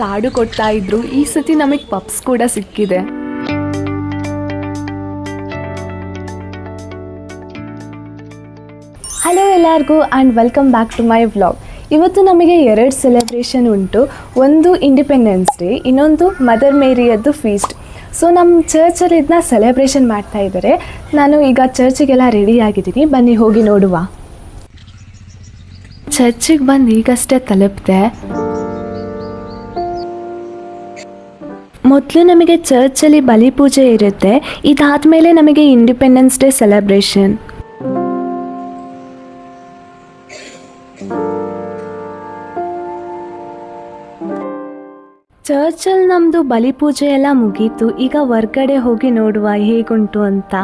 ಲಾಡು ಕೊಡ್ತಾ ಇದ್ರು. ಈ ಸತಿ ನಮಗೆ ಪಪ್ಸ್ ಕೂಡ ಸಿಕ್ಕಿದೆ. ಹಲೋ ಎಲ್ಲರಿಗೂ and welcome back to my vlog. ಇವತ್ತು ನಮಗೆ 2 ಸೆಲೆಬ್ರೇಷನ್ ಉಂಟು. ಒಂದು ಇಂಡಿಪೆಂಡೆನ್ಸ್ ಡೇ, ಇನ್ನೊಂದು ಮದರ್ ಮೇರಿಯದ್ದು ಫೀಸ್ಟ್. ಸೊ ನಮ್ಮ ಚರ್ಚಲ್ಲಿ ಇದನ್ನ ಸೆಲೆಬ್ರೇಷನ್ ಮಾಡ್ತಾ ಇದ್ದಾರೆ. ನಾನು ಈಗ ಚರ್ಚಿಗೆಲ್ಲ ರೆಡಿ ಆಗಿದ್ದೀನಿ, ಬನ್ನಿ ಹೋಗಿ ನೋಡುವ. ಚರ್ಚಿಗೆ ಬಂದು ಈಗಷ್ಟೇ ತಲುಪಿದೆ. ಮೊದಲು ನಮಗೆ ಚರ್ಚಲ್ಲಿ ಬಲಿ ಪೂಜೆ ಇರುತ್ತೆ, ಇದಾದಮೇಲೆ ನಮಗೆ ಇಂಡಿಪೆಂಡೆನ್ಸ್ ಡೇ ಸೆಲೆಬ್ರೇಷನ್. ಚರ್ಚಲ್ಲಿ ನಮ್ಮದು ಬಲಿ ಪೂಜೆ ಎಲ್ಲ ಮುಗೀತು. ಈಗ ಹೊರ್ಗಡೆ ಹೋಗಿ ನೋಡುವ ಹೇಗುಂಟು ಅಂತ.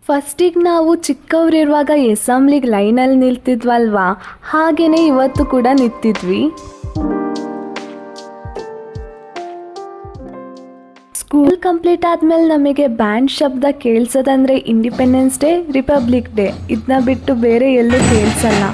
ಫಸ್ಟಿಗೆ ನಾವು ಚಿಕ್ಕವರಿರುವಾಗ ಅಸೆಂಬ್ಲಿಗೆ ಲೈನಲ್ಲಿ ನಿಲ್ತಿದ್ವಲ್ವಾ, ಹಾಗೆಯೇ ಇವತ್ತು ಕೂಡ ನಿಂತಿದ್ವಿ. ಸ್ಕೂಲ್ ಕಂಪ್ಲೀಟ್ ಆದಮೇಲೆ ನಮಗೆ ಬ್ಯಾಂಡ್ ಶಬ್ದ ಕೇಳಿಸೋದಂದರೆ ಇಂಡಿಪೆಂಡೆನ್ಸ್ ಡೇ, ರಿಪಬ್ಲಿಕ್ ಡೇ, ಇದನ್ನ ಬಿಟ್ಟು ಬೇರೆ ಎಲ್ಲೂ ಕೇಳಿಸಲ್ಲ.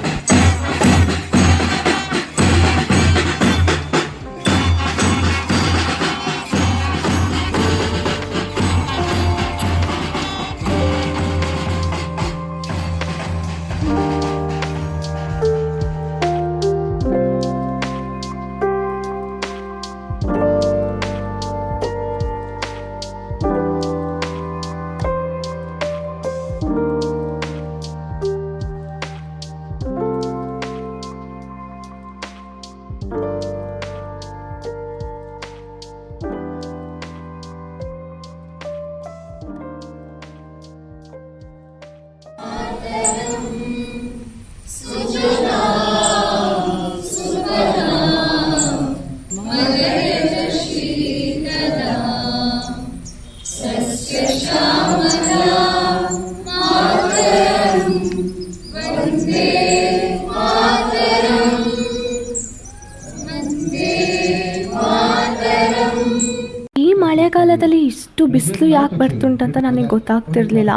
ಮಳೆಗಾಲದಲ್ಲಿ ಇಷ್ಟು ಬಿಸಿಲು ಯಾಕೆ ಬರ್ತುಂಟಂತ ನನಗೆ ಗೊತ್ತಾಗ್ತಿರ್ಲಿಲ್ಲ.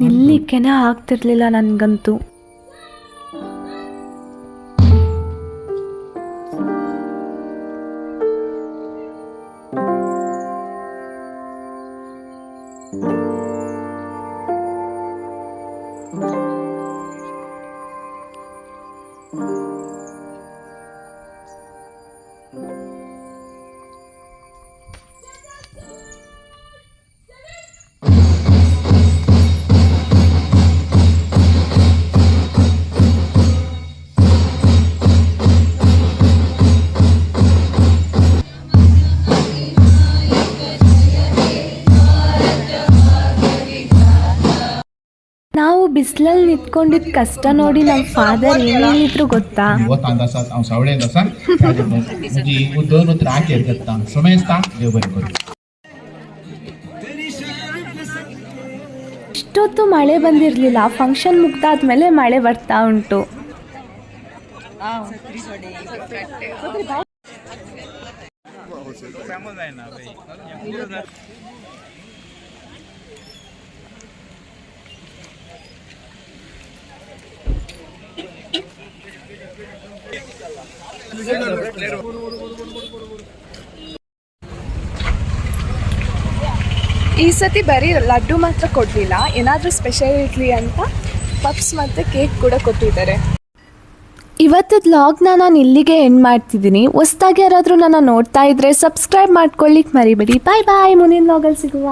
ನಿಲ್ಲಿಕ್ಕೇನೆ ಆಗ್ತಿರ್ಲಿಲ್ಲ ನನಗಂತೂ. ನಾವು ಬಿಸಿಲಲ್ಲಿ ನಿಂತ್ಕೊಂಡಿದ್ದ ಕಷ್ಟ ನೋಡಿ ನಮ್ಮ ಫಾದರ್ ಏನೇನಿದ್ರು ಗೊತ್ತಾ? ಇಷ್ಟೊತ್ತು ಮಳೆ ಬಂದಿರಲಿಲ್ಲ, ಫಂಕ್ಷನ್ ಮುಗ್ದಾದ್ಮೇಲೆ ಮಳೆ ಬರ್ತಾ ಉಂಟು. ಈ ಸತಿ ಬರೀ ಲಡ್ಡು ಮಾತ್ರ ಕೊಡಲಿಲ್ಲ, ಏನಾದರೂ ಸ್ಪೆಷಲ್ ಇರಲಿ ಅಂತ ಪಪ್ಸ್ ಮತ್ತು ಕೇಕ್ ಕೂಡ ಕೊಟ್ಟಿದ್ದಾರೆ. ಇವತ್ತು ವ್ಲಾಗ್ನ ನಾನು ಇಲ್ಲಿಗೆ ಎಂಡ್ ಮಾಡ್ತಿದ್ದೀನಿ. ಹೊಸ್ದಾಗಿ ಯಾರಾದರೂ ನನ್ನ ನೋಡ್ತಾ ಇದ್ದರೆ ಸಬ್ಸ್ಕ್ರೈಬ್ ಮಾಡ್ಕೊಳ್ಳಿಕ್ಕೆ ಮರಿಬೇಡಿ. ಬಾಯ್ ಬಾಯ್, ಮುಂದಿನ ವ್ಲಾಗಲ್ಲಿ ಸಿಗುವ.